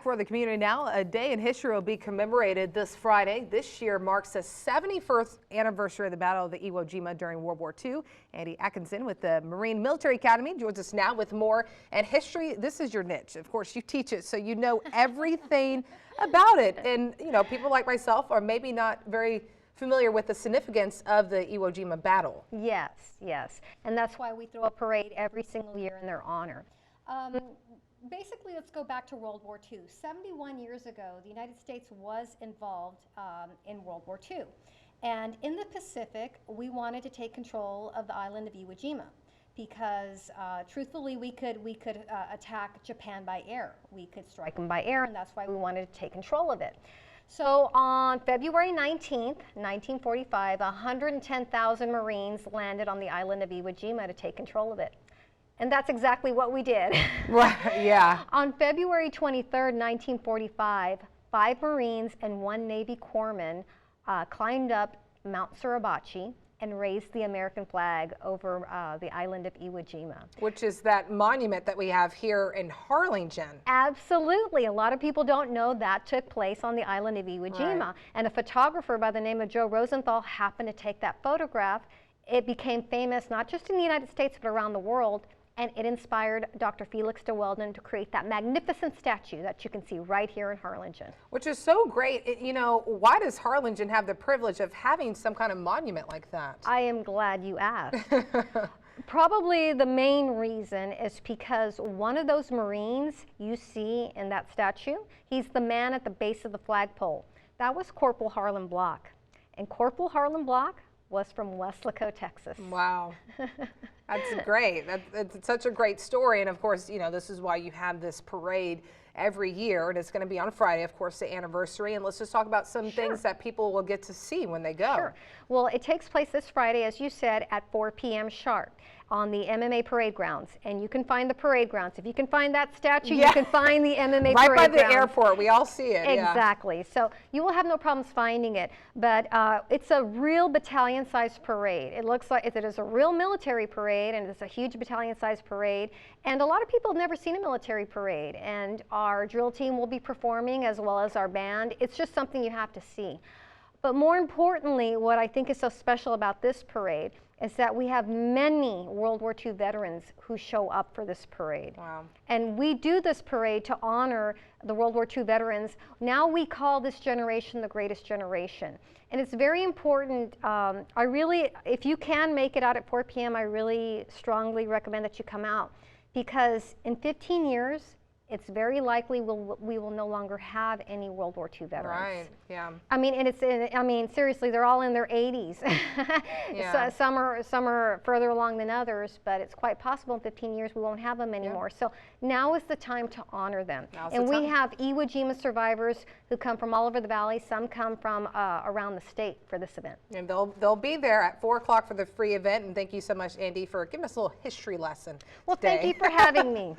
For the community now, a day in history will be commemorated this Friday. This year marks the 71st anniversary of the Battle of the Iwo Jima during World War II. Andy Atkinson with the Marine Military Academy joins us now with more. And history, this is your niche. Of course, you teach it, so you know everything about it. And, you know, people like myself are maybe not very familiar with the significance of the Iwo Jima battle. Yes, yes. And that's why we throw a parade every single year in their honor. Basically, let's go back to World War II. 71 years ago, the United States was involved in World War II. And in the Pacific, we wanted to take control of the island of Iwo Jima because, truthfully, we could attack Japan by air. We could strike them by air, and that's why we wanted to take control of it. So on February 19th, 1945, 110,000 Marines landed on the island of Iwo Jima to take control of it. And that's exactly what we did. Right, yeah. On February 23rd, 1945, 5 Marines and 1 Navy corpsman climbed up Mount Suribachi and raised the American flag over the island of Iwo Jima. Which is that monument that we have here in Harlingen. Absolutely. A lot of people don't know that took place on the island of Iwo Jima. Right. And a photographer by the name of Joe Rosenthal happened to take that photograph. It became famous not just in the United States but around the world. And it inspired Dr. Felix de Weldon to create that magnificent statue that you can see right here in Harlingen. Which is so great. You know, why does Harlingen have the privilege of having some kind of monument like that? I am glad you asked. Probably the main reason is because one of those Marines you see in that statue, he's the man at the base of the flagpole. That was Corporal Harlan Block. And Corporal Harlan Block was from Weslaco, Texas. Wow. That's great. That's such a great story. And of course, you know, this is why you have this parade every year. And it's going to be on Friday, of course, the anniversary. And let's just talk about some things that people will get to see when they go. Sure. Well, it takes place this Friday, as you said, at 4 p.m. sharp on the MMA parade grounds. And you can find the parade grounds. If you can find that statue, you can find the MMA parade grounds. Right by the airport. We all see it. Exactly. Yeah. So you will have no problems finding it. But it's a real battalion-sized parade. It looks like it is a real military parade, and it's a huge battalion-sized parade. And a lot of people have never seen a military parade. And our drill team will be performing as well as our band. It's just something you have to see. But more importantly, what I think is so special about this parade is that we have many World War II veterans who show up for this parade. Wow. And we do this parade to honor the World War II veterans. Now we call this generation the greatest generation. And it's very important. If you can make it out at 4 p.m., I really strongly recommend that you come out, because in 15 years, it's very likely we will no longer have any World War II veterans. Right, yeah. I mean, seriously, they're all in their 80s. Yeah. So some are further along than others, but it's quite possible in 15 years we won't have them anymore. Yeah. So now is the time to honor them. And we have Iwo Jima survivors who come from all over the valley. Some come from around the state for this event. And they'll be there at 4 o'clock for the free event. And thank you so much, Andy, for giving us a little history lesson Well, today. thank you for having me.